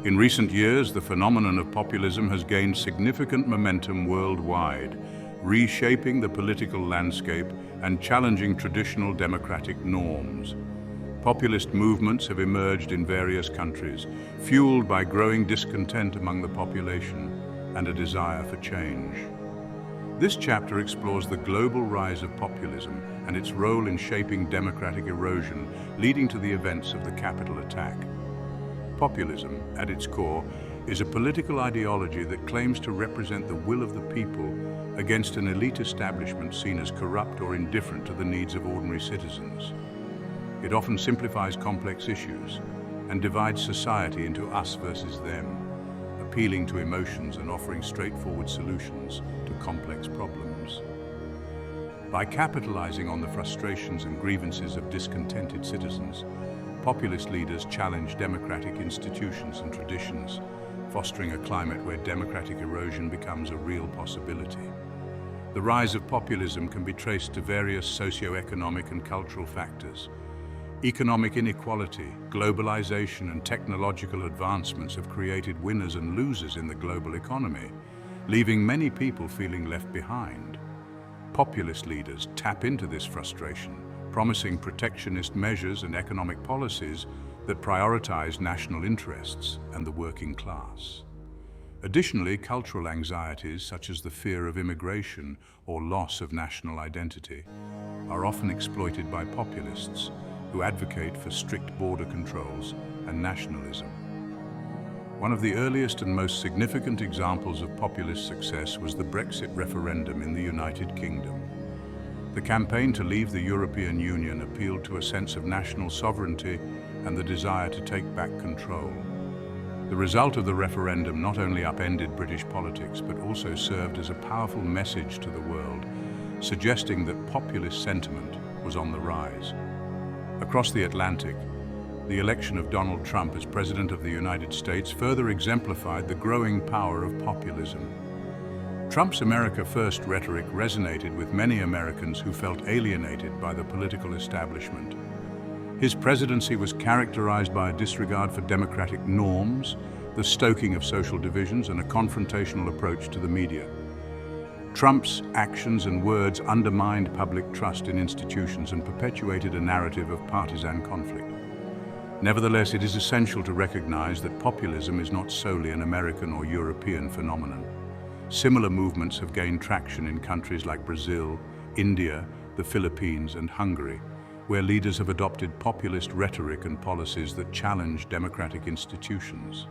In recent years, the phenomenon of populism has gained significant momentum worldwide, reshaping the political landscape and challenging traditional democratic norms. Populist movements have emerged in various countries, fueled by growing discontent among the population and a desire for change. This chapter explores the global rise of populism and its role in shaping democratic erosion, leading to the events of the Capitol attack. Populism, at its core, is a political ideology that claims to represent the will of the people against an elite establishment seen as corrupt or indifferent to the needs of ordinary citizens. It often simplifies complex issues and divides society into us versus them, appealing to emotions and offering straightforward solutions to complex problems. By capitalizing on the frustrations and grievances of discontented citizens, populist leaders challenge democratic institutions and traditions, fostering a climate where democratic erosion becomes a real possibility. The rise of populism can be traced to various socio-economic and cultural factors. Economic inequality, globalization, and technological advancements have created winners and losers in the global economy, leaving many people feeling left behind. Populist leaders tap into this frustration, promising protectionist measures and economic policies that prioritize national interests and the working class. Additionally, cultural anxieties such as the fear of immigration or loss of national identity are often exploited by populists who advocate for strict border controls and nationalism. One of the earliest and most significant examples of populist success was the Brexit referendum in the United Kingdom. The campaign to leave the European Union appealed to a sense of national sovereignty and the desire to take back control. The result of the referendum not only upended British politics, but also served as a powerful message to the world, suggesting that populist sentiment was on the rise. Across the Atlantic, the election of Donald Trump as President of the United States further exemplified the growing power of populism. Trump's America First rhetoric resonated with many Americans who felt alienated by the political establishment. His presidency was characterized by a disregard for democratic norms, the stoking of social divisions, and a confrontational approach to the media. Trump's actions and words undermined public trust in institutions and perpetuated a narrative of partisan conflict. Nevertheless, it is essential to recognize that populism is not solely an American or European phenomenon. Similar movements have gained traction in countries like Brazil, India, the Philippines, and Hungary, where leaders have adopted populist rhetoric and policies that challenge democratic institutions.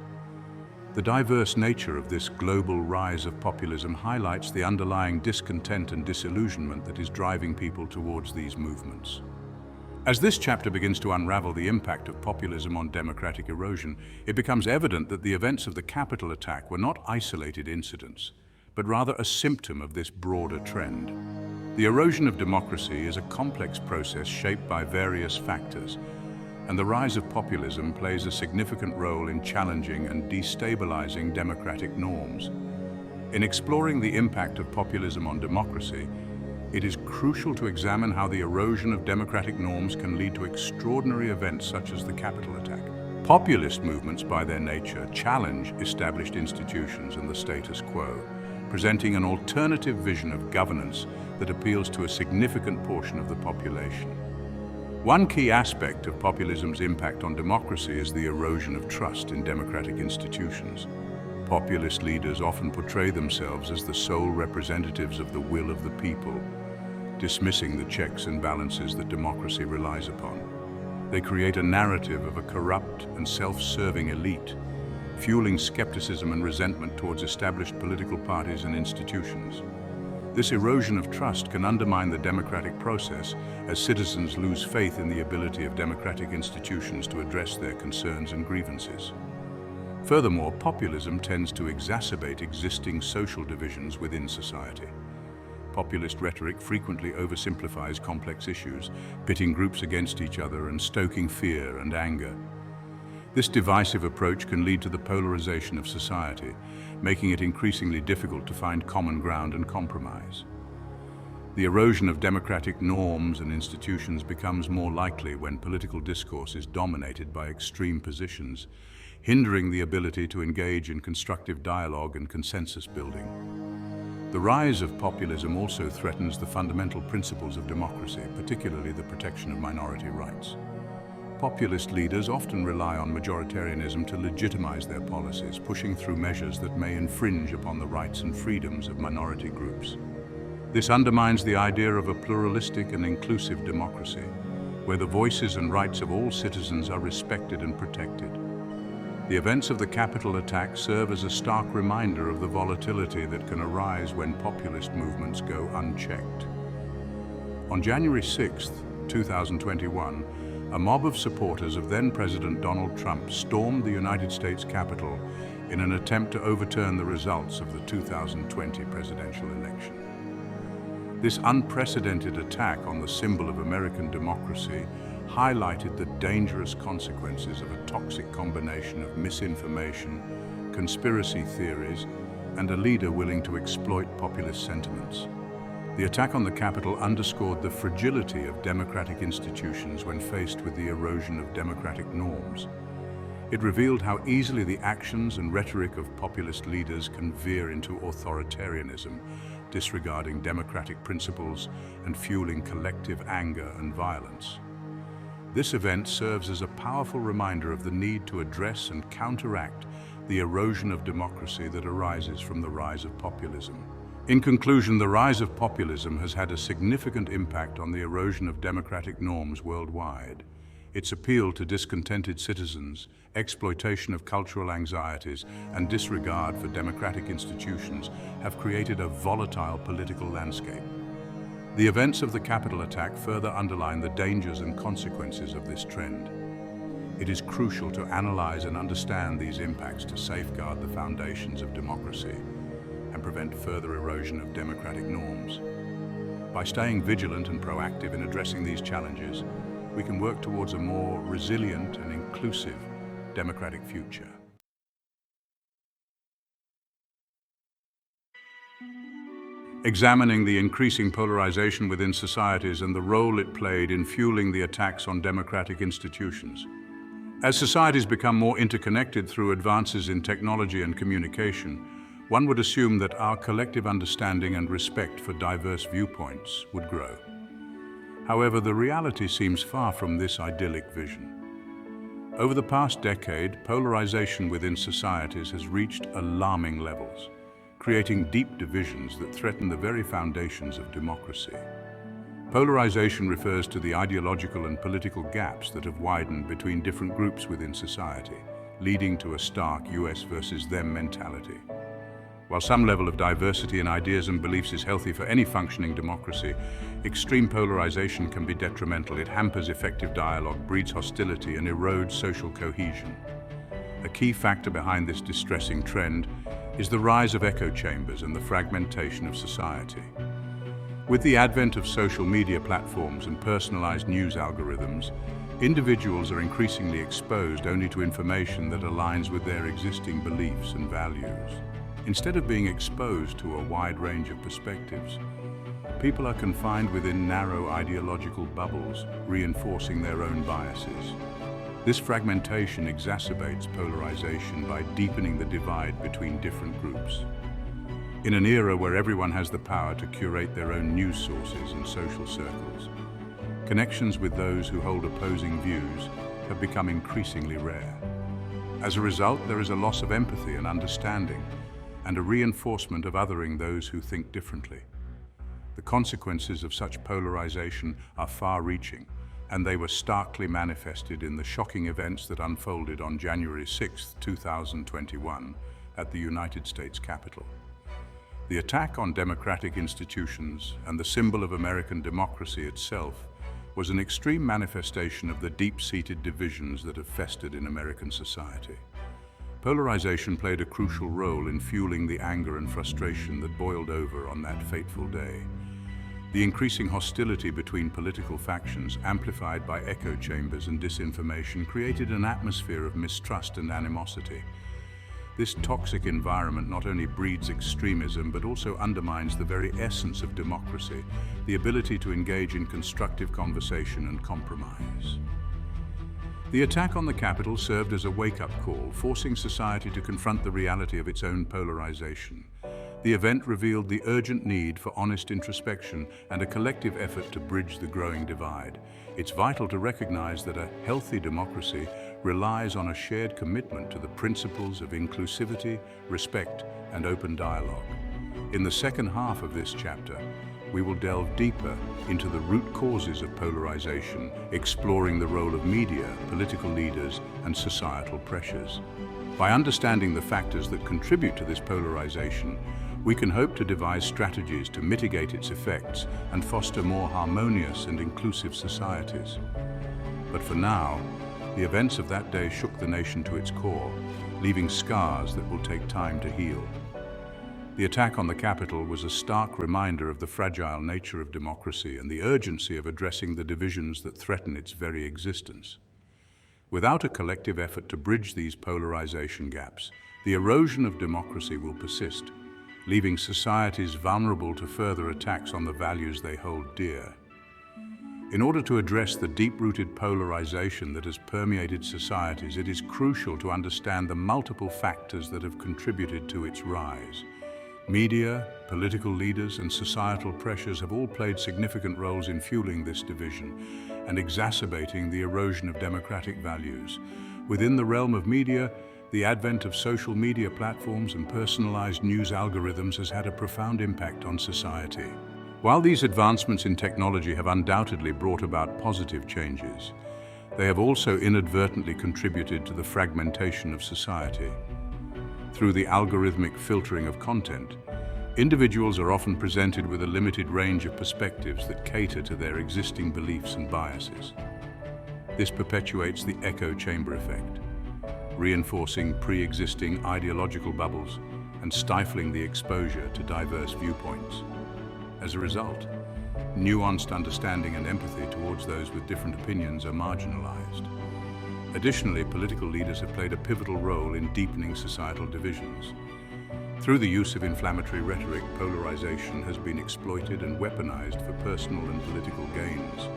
The diverse nature of this global rise of populism highlights the underlying discontent and disillusionment that is driving people towards these movements. As this chapter begins to unravel the impact of populism on democratic erosion, it becomes evident that the events of the Capitol attack were not isolated incidents, but rather a symptom of this broader trend. The erosion of democracy is a complex process shaped by various factors, and the rise of populism plays a significant role in challenging and destabilizing democratic norms. In exploring the impact of populism on democracy, it is crucial to examine how the erosion of democratic norms can lead to extraordinary events such as the Capitol attack. Populist movements, by their nature, challenge established institutions and the status quo, presenting an alternative vision of governance that appeals to a significant portion of the population. One key aspect of populism's impact on democracy is the erosion of trust in democratic institutions. Populist leaders often portray themselves as the sole representatives of the will of the people, dismissing the checks and balances that democracy relies upon. They create a narrative of a corrupt and self-serving elite, fueling skepticism and resentment towards established political parties and institutions. This erosion of trust can undermine the democratic process as citizens lose faith in the ability of democratic institutions to address their concerns and grievances. Furthermore, populism tends to exacerbate existing social divisions within society. Populist rhetoric frequently oversimplifies complex issues, pitting groups against each other and stoking fear and anger. This divisive approach can lead to the polarization of society, making it increasingly difficult to find common ground and compromise. The erosion of democratic norms and institutions becomes more likely when political discourse is dominated by extreme positions, hindering the ability to engage in constructive dialogue and consensus building. The rise of populism also threatens the fundamental principles of democracy, particularly the protection of minority rights. Populist leaders often rely on majoritarianism to legitimize their policies, pushing through measures that may infringe upon the rights and freedoms of minority groups. This undermines the idea of a pluralistic and inclusive democracy, where the voices and rights of all citizens are respected and protected. The events of the Capitol attack serve as a stark reminder of the volatility that can arise when populist movements go unchecked. On January 6, 2021, a mob of supporters of then-President Donald Trump stormed the United States Capitol in an attempt to overturn the results of the 2020 presidential election. This unprecedented attack on the symbol of American democracy highlighted the dangerous consequences of a toxic combination of misinformation, conspiracy theories, and a leader willing to exploit populist sentiments. The attack on the Capitol underscored the fragility of democratic institutions when faced with the erosion of democratic norms. It revealed how easily the actions and rhetoric of populist leaders can veer into authoritarianism, disregarding democratic principles and fueling collective anger and violence. This event serves as a powerful reminder of the need to address and counteract the erosion of democracy that arises from the rise of populism. In conclusion, the rise of populism has had a significant impact on the erosion of democratic norms worldwide. Its appeal to discontented citizens, exploitation of cultural anxieties, and disregard for democratic institutions have created a volatile political landscape. The events of the Capitol attack further underline the dangers and consequences of this trend. It is crucial to analyze and understand these impacts to safeguard the foundations of democracy and prevent further erosion of democratic norms. By staying vigilant and proactive in addressing these challenges, we can work towards a more resilient and inclusive democratic future. Examining the increasing polarization within societies and the role it played in fueling the attacks on democratic institutions. As societies become more interconnected through advances in technology and communication, one would assume that our collective understanding and respect for diverse viewpoints would grow. However, the reality seems far from this idyllic vision. Over the past decade, polarization within societies has reached alarming levels, creating deep divisions that threaten the very foundations of democracy. Polarization refers to the ideological and political gaps that have widened between different groups within society, leading to a stark US versus them mentality. While some level of diversity in ideas and beliefs is healthy for any functioning democracy, extreme polarization can be detrimental. It hampers effective dialogue, breeds hostility, and erodes social cohesion. A key factor behind this distressing trend is the rise of echo chambers and the fragmentation of society. With the advent of social media platforms and personalized news algorithms, individuals are increasingly exposed only to information that aligns with their existing beliefs and values. Instead of being exposed to a wide range of perspectives, people are confined within narrow ideological bubbles, reinforcing their own biases. This fragmentation exacerbates polarization by deepening the divide between different groups. In an era where everyone has the power to curate their own news sources and social circles, connections with those who hold opposing views have become increasingly rare. As a result, there is a loss of empathy and understanding, and a reinforcement of othering those who think differently. The consequences of such polarization are far-reaching, and they were starkly manifested in the shocking events that unfolded on January 6, 2021, at the United States Capitol. The attack on democratic institutions and the symbol of American democracy itself was an extreme manifestation of the deep-seated divisions that have festered in American society. Polarization played a crucial role in fueling the anger and frustration that boiled over on that fateful day. The increasing hostility between political factions, amplified by echo chambers and disinformation, created an atmosphere of mistrust and animosity. This toxic environment not only breeds extremism, but also undermines the very essence of democracy, the ability to engage in constructive conversation and compromise. The attack on the Capitol served as a wake-up call, forcing society to confront the reality of its own polarization. The event revealed the urgent need for honest introspection and a collective effort to bridge the growing divide. It's vital to recognize that a healthy democracy relies on a shared commitment to the principles of inclusivity, respect, and open dialogue. In the second half of this chapter, we will delve deeper into the root causes of polarization, exploring the role of media, political leaders, and societal pressures. By understanding the factors that contribute to this polarization, we can hope to devise strategies to mitigate its effects and foster more harmonious and inclusive societies. But for now, the events of that day shook the nation to its core, leaving scars that will take time to heal. The attack on the Capitol was a stark reminder of the fragile nature of democracy and the urgency of addressing the divisions that threaten its very existence. Without a collective effort to bridge these polarization gaps, the erosion of democracy will persist, leaving societies vulnerable to further attacks on the values they hold dear. In order to address the deep-rooted polarization that has permeated societies, it is crucial to understand the multiple factors that have contributed to its rise. Media, political leaders, and societal pressures have all played significant roles in fueling this division and exacerbating the erosion of democratic values. Within the realm of media, the advent of social media platforms and personalized news algorithms has had a profound impact on society. While these advancements in technology have undoubtedly brought about positive changes, they have also inadvertently contributed to the fragmentation of society. Through the algorithmic filtering of content, individuals are often presented with a limited range of perspectives that cater to their existing beliefs and biases. This perpetuates the echo chamber effect, reinforcing pre-existing ideological bubbles and stifling the exposure to diverse viewpoints. As a result, nuanced understanding and empathy towards those with different opinions are marginalized. Additionally, political leaders have played a pivotal role in deepening societal divisions. Through the use of inflammatory rhetoric, polarization has been exploited and weaponized for personal and political gains.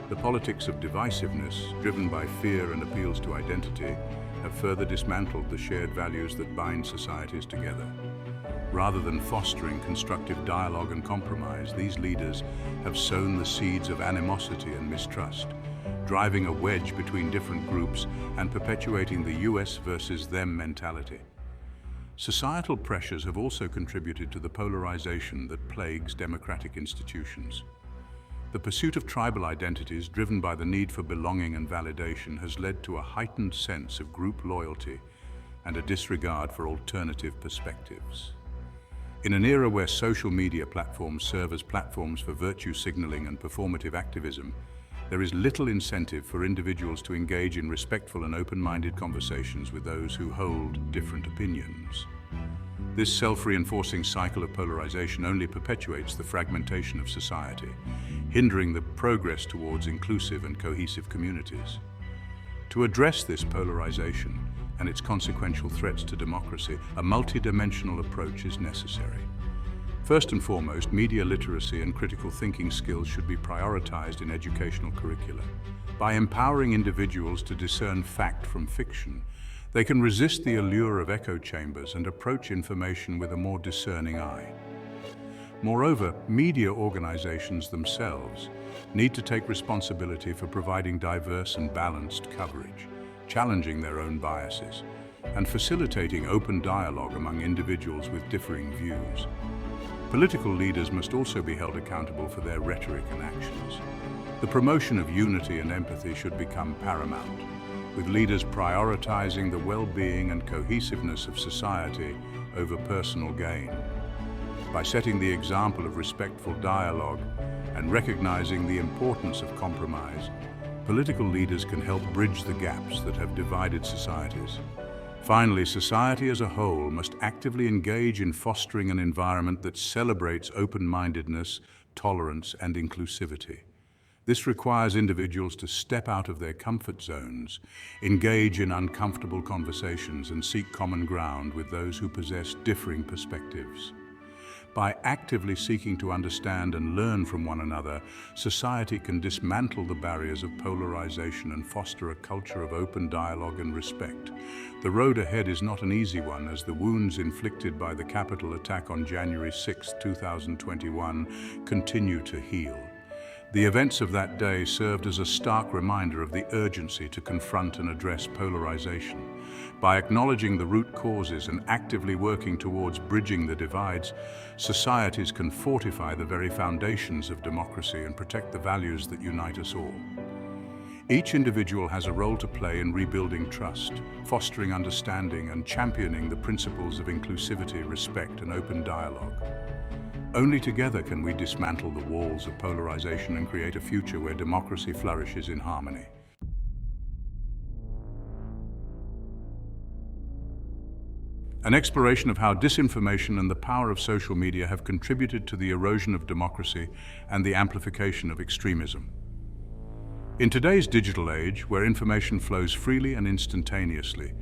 The politics of divisiveness, driven by fear and appeals to identity, have further dismantled the shared values that bind societies together. Rather than fostering constructive dialogue and compromise, these leaders have sown the seeds of animosity and mistrust, driving a wedge between different groups and perpetuating the US versus them mentality. Societal pressures have also contributed to the polarization that plagues democratic institutions. The pursuit of tribal identities, driven by the need for belonging and validation, has led to a heightened sense of group loyalty and a disregard for alternative perspectives. In an era where social media platforms serve as platforms for virtue signaling and performative activism, there is little incentive for individuals to engage in respectful and open-minded conversations with those who hold different opinions. This self-reinforcing cycle of polarization only perpetuates the fragmentation of society, hindering the progress towards inclusive and cohesive communities. To address this polarization and its consequential threats to democracy, a multidimensional approach is necessary. First and foremost, media literacy and critical thinking skills should be prioritized in educational curricula. By empowering individuals to discern fact from fiction, they can resist the allure of echo chambers and approach information with a more discerning eye. Moreover, media organizations themselves need to take responsibility for providing diverse and balanced coverage, challenging their own biases, and facilitating open dialogue among individuals with differing views. Political leaders must also be held accountable for their rhetoric and actions. The promotion of unity and empathy should become paramount, with leaders prioritizing the well-being and cohesiveness of society over personal gain. By setting the example of respectful dialogue and recognizing the importance of compromise, political leaders can help bridge the gaps that have divided societies. Finally, society as a whole must actively engage in fostering an environment that celebrates open-mindedness, tolerance, and inclusivity. This requires individuals to step out of their comfort zones, engage in uncomfortable conversations, and seek common ground with those who possess differing perspectives. By actively seeking to understand and learn from one another, society can dismantle the barriers of polarization and foster a culture of open dialogue and respect. The road ahead is not an easy one, as the wounds inflicted by the Capitol attack on January 6, 2021 continue to heal. The events of that day served as a stark reminder of the urgency to confront and address polarization. By acknowledging the root causes and actively working towards bridging the divides, societies can fortify the very foundations of democracy and protect the values that unite us all. Each individual has a role to play in rebuilding trust, fostering understanding, and championing the principles of inclusivity, respect, and open dialogue. Only together can we dismantle the walls of polarization and create a future where democracy flourishes in harmony. An exploration of how disinformation and the power of social media have contributed to the erosion of democracy and the amplification of extremism. In today's digital age, where information flows freely and instantaneously,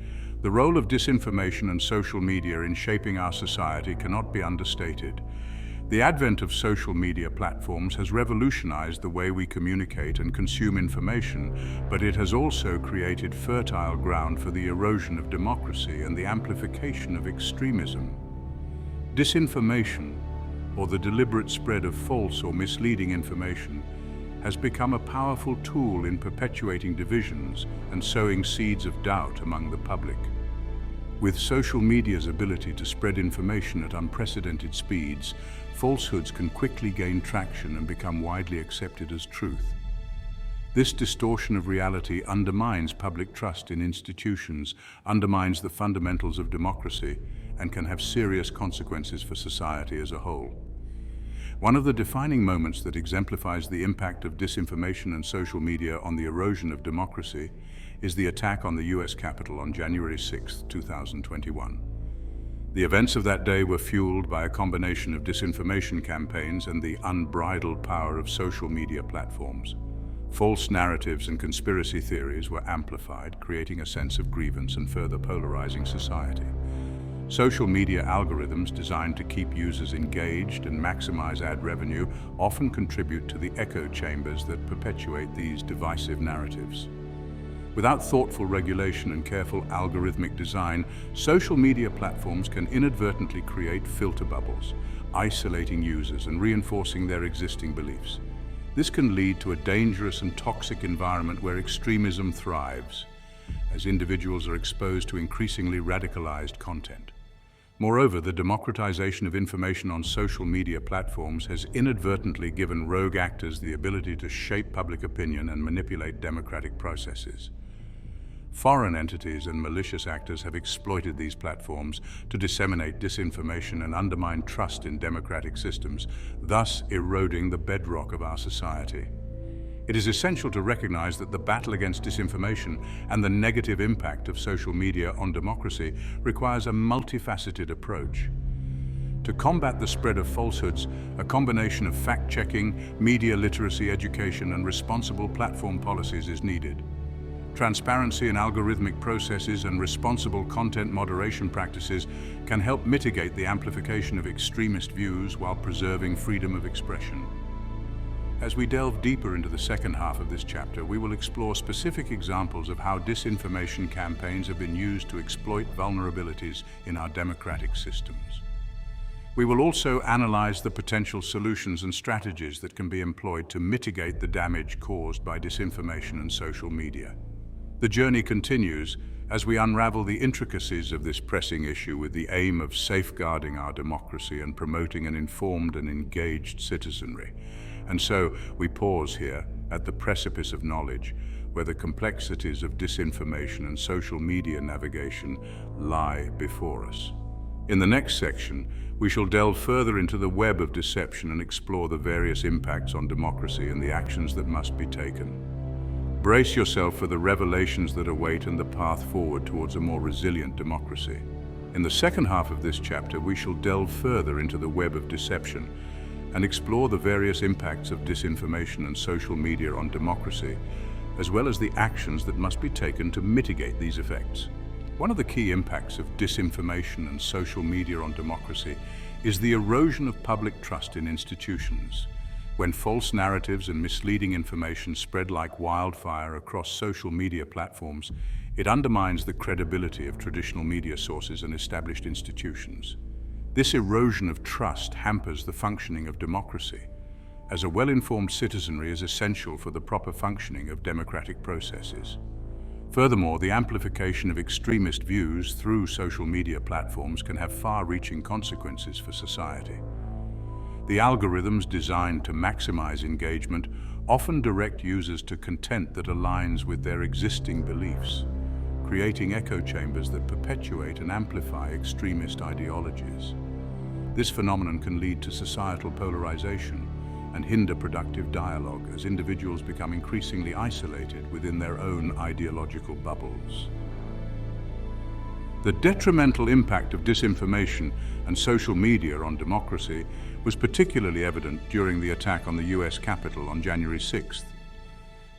the role of disinformation and social media in shaping our society cannot be understated. The advent of social media platforms has revolutionized the way we communicate and consume information, but it has also created fertile ground for the erosion of democracy and the amplification of extremism. Disinformation, or the deliberate spread of false or misleading information, has become a powerful tool in perpetuating divisions and sowing seeds of doubt among the public. With social media's ability to spread information at unprecedented speeds, falsehoods can quickly gain traction and become widely accepted as truth. This distortion of reality undermines public trust in institutions, undermines the fundamentals of democracy, and can have serious consequences for society as a whole. One of the defining moments that exemplifies the impact of disinformation and social media on the erosion of democracy is the attack on the US Capitol on January 6, 2021. The events of that day were fueled by a combination of disinformation campaigns and the unbridled power of social media platforms. False narratives and conspiracy theories were amplified, creating a sense of grievance and further polarizing society. Social media algorithms designed to keep users engaged and maximize ad revenue often contribute to the echo chambers that perpetuate these divisive narratives. Without thoughtful regulation and careful algorithmic design, social media platforms can inadvertently create filter bubbles, isolating users and reinforcing their existing beliefs. This can lead to a dangerous and toxic environment where extremism thrives, as individuals are exposed to increasingly radicalized content. Moreover, the democratization of information on social media platforms has inadvertently given rogue actors the ability to shape public opinion and manipulate democratic processes. Foreign entities and malicious actors have exploited these platforms to disseminate disinformation and undermine trust in democratic systems, thus eroding the bedrock of our society. It is essential to recognize that the battle against disinformation and the negative impact of social media on democracy requires a multifaceted approach. To combat the spread of falsehoods, a combination of fact-checking, media literacy education, and responsible platform policies is needed. Transparency in algorithmic processes and responsible content moderation practices can help mitigate the amplification of extremist views while preserving freedom of expression. As we delve deeper into the second half of this chapter, we will explore specific examples of how disinformation campaigns have been used to exploit vulnerabilities in our democratic systems. We will also analyze the potential solutions and strategies that can be employed to mitigate the damage caused by disinformation and social media. The journey continues as we unravel the intricacies of this pressing issue with the aim of safeguarding our democracy and promoting an informed and engaged citizenry. And so we pause here at the precipice of knowledge, where the complexities of disinformation and social media navigation lie before us. In the next section, we shall delve further into the web of deception and explore the various impacts on democracy and the actions that must be taken. Brace yourself for the revelations that await and the path forward towards a more resilient democracy. In the second half of this chapter, we shall delve further into the web of deception and explore the various impacts of disinformation and social media on democracy, as well as the actions that must be taken to mitigate these effects. One of the key impacts of disinformation and social media on democracy is the erosion of public trust in institutions. When false narratives and misleading information spread like wildfire across social media platforms, it undermines the credibility of traditional media sources and established institutions. This erosion of trust hampers the functioning of democracy, as a well-informed citizenry is essential for the proper functioning of democratic processes. Furthermore, the amplification of extremist views through social media platforms can have far-reaching consequences for society. The algorithms designed to maximize engagement often direct users to content that aligns with their existing beliefs, creating echo chambers that perpetuate and amplify extremist ideologies. This phenomenon can lead to societal polarization and hinder productive dialogue as individuals become increasingly isolated within their own ideological bubbles. The detrimental impact of disinformation and social media on democracy was particularly evident during the attack on the US Capitol on January 6th.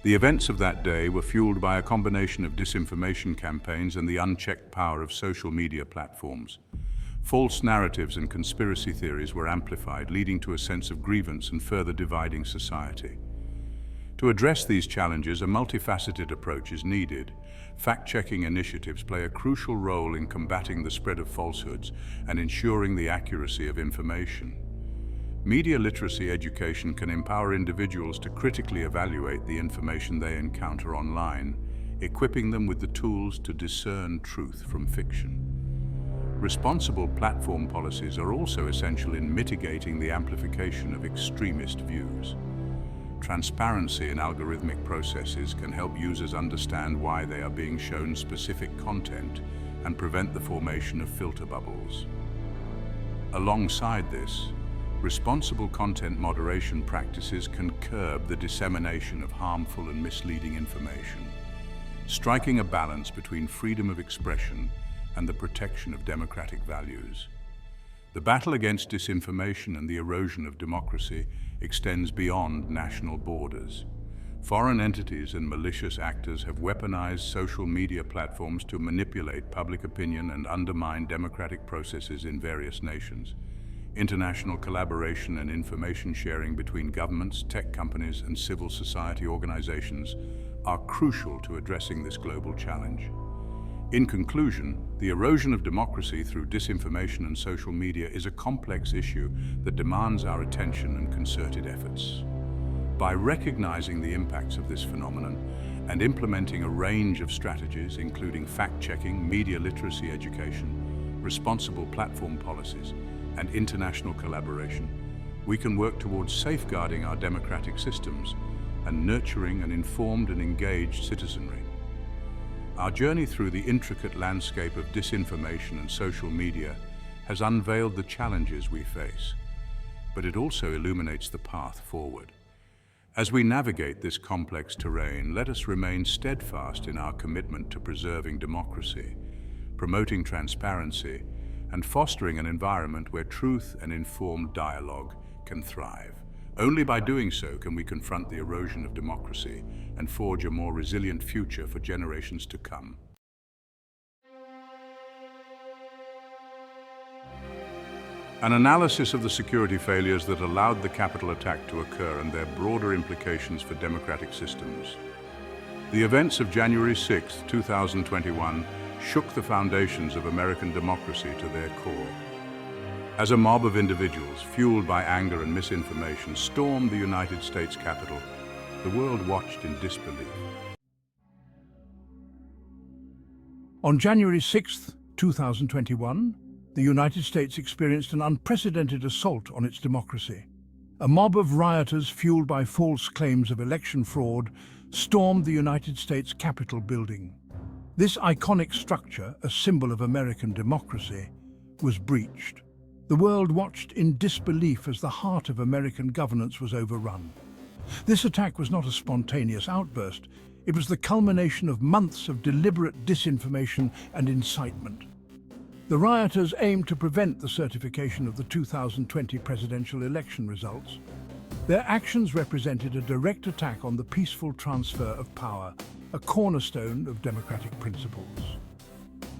The events of that day were fueled by a combination of disinformation campaigns and the unchecked power of social media platforms. False narratives and conspiracy theories were amplified, leading to a sense of grievance and further dividing society. To address these challenges, a multifaceted approach is needed. Fact-checking initiatives play a crucial role in combating the spread of falsehoods and ensuring the accuracy of information. Media literacy education can empower individuals to critically evaluate the information they encounter online, equipping them with the tools to discern truth from fiction. Responsible platform policies are also essential in mitigating the amplification of extremist views. Transparency in algorithmic processes can help users understand why they are being shown specific content and prevent the formation of filter bubbles. Alongside this, responsible content moderation practices can curb the dissemination of harmful and misleading information, striking a balance between freedom of expression and the protection of democratic values. The battle against disinformation and the erosion of democracy extends beyond national borders. Foreign entities and malicious actors have weaponized social media platforms to manipulate public opinion and undermine democratic processes in various nations. International collaboration and information sharing between governments, tech companies, and civil society organizations are crucial to addressing this global challenge. In conclusion, the erosion of democracy through disinformation and social media is a complex issue that demands our attention and concerted efforts. By recognizing the impacts of this phenomenon and implementing a range of strategies, including fact-checking, media literacy education, responsible platform policies, and international collaboration, we can work towards safeguarding our democratic systems and nurturing an informed and engaged citizenry. Our journey through the intricate landscape of disinformation and social media has unveiled the challenges we face, but it also illuminates the path forward. As we navigate this complex terrain, let us remain steadfast in our commitment to preserving democracy, promoting transparency, and fostering an environment where truth and informed dialogue can thrive. Only by doing so can we confront the erosion of democracy and forge a more resilient future for generations to come. An analysis of the security failures that allowed the Capitol attack to occur and their broader implications for democratic systems. The events of January 6, 2021 shook the foundations of American democracy to their core. As a mob of individuals, fueled by anger and misinformation, stormed the United States Capitol, the world watched in disbelief. On January 6, 2021, the United States experienced an unprecedented assault on its democracy. A mob of rioters, fueled by false claims of election fraud, stormed the United States Capitol building. This iconic structure, a symbol of American democracy, was breached. The world watched in disbelief as the heart of American governance was overrun. This attack was not a spontaneous outburst. It was the culmination of months of deliberate disinformation and incitement. The rioters aimed to prevent the certification of the 2020 presidential election results. Their actions represented a direct attack on the peaceful transfer of power, a cornerstone of democratic principles.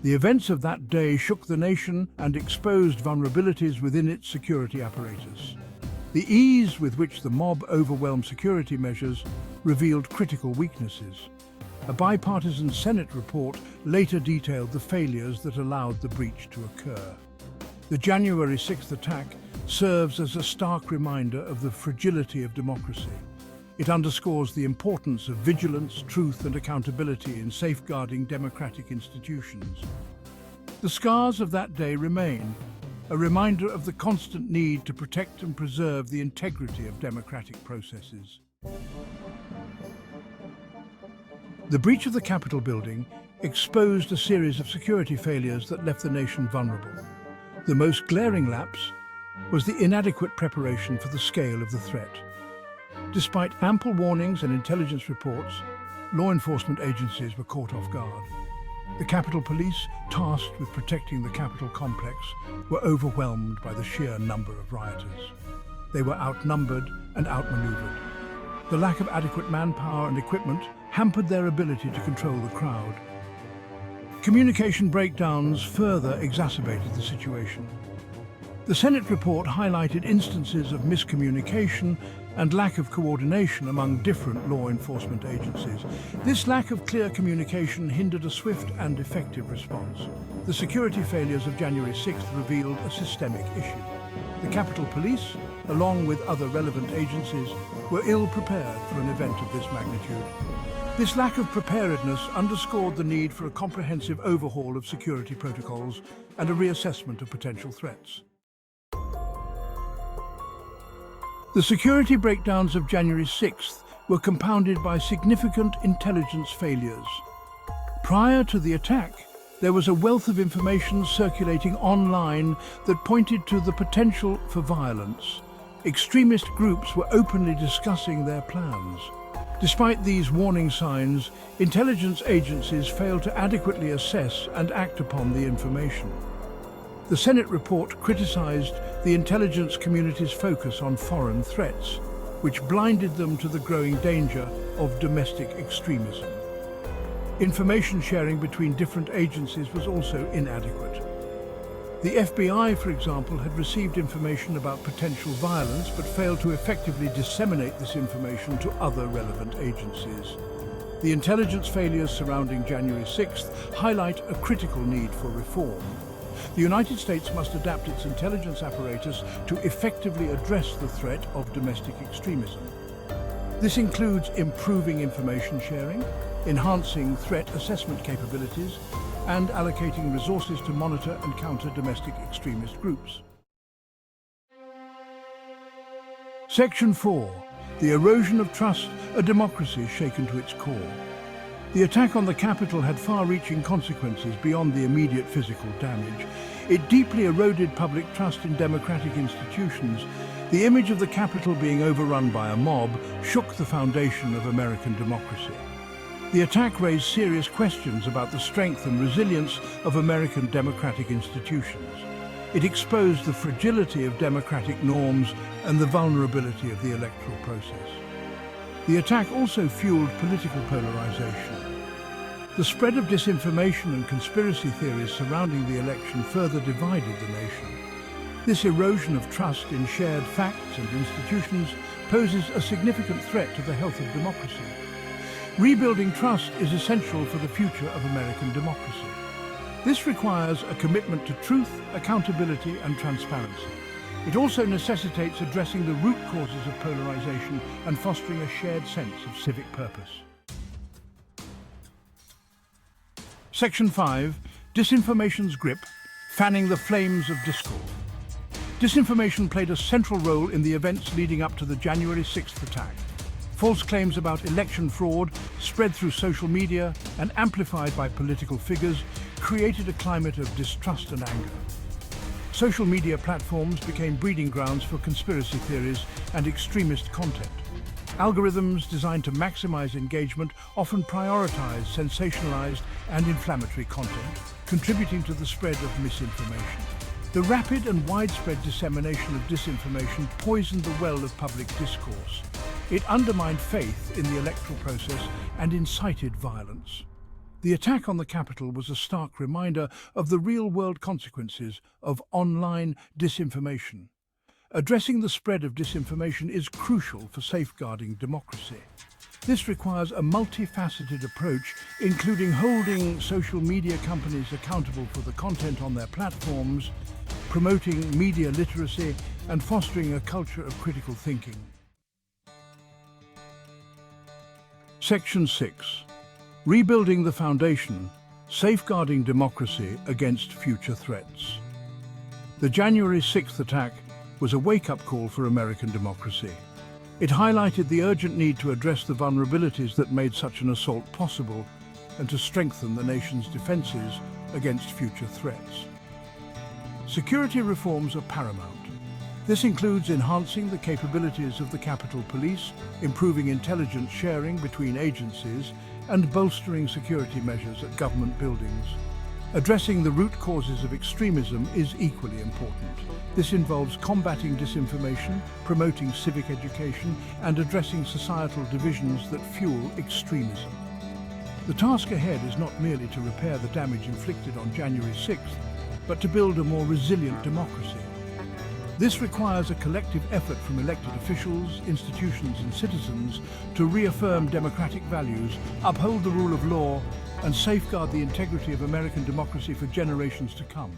The events of that day shook the nation and exposed vulnerabilities within its security apparatus. The ease with which the mob overwhelmed security measures revealed critical weaknesses. A bipartisan Senate report later detailed the failures that allowed the breach to occur. The January 6th attack serves as a stark reminder of the fragility of democracy. It underscores the importance of vigilance, truth, and accountability in safeguarding democratic institutions. The scars of that day remain, a reminder of the constant need to protect and preserve the integrity of democratic processes. The breach of the Capitol building exposed a series of security failures that left the nation vulnerable. The most glaring lapse was the inadequate preparation for the scale of the threat. Despite ample warnings and intelligence reports, law enforcement agencies were caught off guard. The Capitol Police, tasked with protecting the Capitol complex, were overwhelmed by the sheer number of rioters. They were outnumbered and outmaneuvered. The lack of adequate manpower and equipment hampered their ability to control the crowd. Communication breakdowns further exacerbated the situation. The Senate report highlighted instances of miscommunication and lack of coordination among different law enforcement agencies. This lack of clear communication hindered a swift and effective response. The security failures of January 6th revealed a systemic issue. The Capitol Police, along with other relevant agencies, were ill-prepared for an event of this magnitude. This lack of preparedness underscored the need for a comprehensive overhaul of security protocols and a reassessment of potential threats. The security breakdowns of January 6th were compounded by significant intelligence failures. Prior to the attack, there was a wealth of information circulating online that pointed to the potential for violence. Extremist groups were openly discussing their plans. Despite these warning signs, intelligence agencies failed to adequately assess and act upon the information. The Senate report criticized the intelligence community's focus on foreign threats, which blinded them to the growing danger of domestic extremism. Information sharing between different agencies was also inadequate. The FBI, for example, had received information about potential violence but failed to effectively disseminate this information to other relevant agencies. The intelligence failures surrounding January 6th highlight a critical need for reform. The United States must adapt its intelligence apparatus to effectively address the threat of domestic extremism. This includes improving information sharing, enhancing threat assessment capabilities, and allocating resources to monitor and counter domestic extremist groups. Section 4. The erosion of trust, a democracy shaken to its core. The attack on the Capitol had far-reaching consequences beyond the immediate physical damage. It deeply eroded public trust in democratic institutions. The image of the Capitol being overrun by a mob shook the foundation of American democracy. The attack raised serious questions about the strength and resilience of American democratic institutions. It exposed the fragility of democratic norms and the vulnerability of the electoral process. The attack also fueled political polarization. The spread of disinformation and conspiracy theories surrounding the election further divided the nation. This erosion of trust in shared facts and institutions poses a significant threat to the health of democracy. Rebuilding trust is essential for the future of American democracy. This requires a commitment to truth, accountability, and transparency. It also necessitates addressing the root causes of polarization and fostering a shared sense of civic purpose. Section 5. Disinformation's grip, fanning the flames of discord. Disinformation played a central role in the events leading up to the January 6th attack. False claims about election fraud, spread through social media and amplified by political figures, created a climate of distrust and anger. Social media platforms became breeding grounds for conspiracy theories and extremist content. Algorithms designed to maximize engagement often prioritize sensationalized and inflammatory content, contributing to the spread of misinformation. The rapid and widespread dissemination of disinformation poisoned the well of public discourse. It undermined faith in the electoral process and incited violence. The attack on the Capitol was a stark reminder of the real-world consequences of online disinformation. Addressing the spread of disinformation is crucial for safeguarding democracy. This requires a multifaceted approach, including holding social media companies accountable for the content on their platforms, promoting media literacy, and fostering a culture of critical thinking. Section 6. Rebuilding the foundation, safeguarding democracy against future threats. The January 6th attack was a wake-up call for American democracy. It highlighted the urgent need to address the vulnerabilities that made such an assault possible and to strengthen the nation's defenses against future threats. Security reforms are paramount. This includes enhancing the capabilities of the Capitol Police, improving intelligence sharing between agencies, and bolstering security measures at government buildings. Addressing the root causes of extremism is equally important. This involves combating disinformation, promoting civic education, and addressing societal divisions that fuel extremism. The task ahead is not merely to repair the damage inflicted on January 6th, but to build a more resilient democracy. This requires a collective effort from elected officials, institutions, and citizens to reaffirm democratic values, uphold the rule of law, and safeguard the integrity of American democracy for generations to come.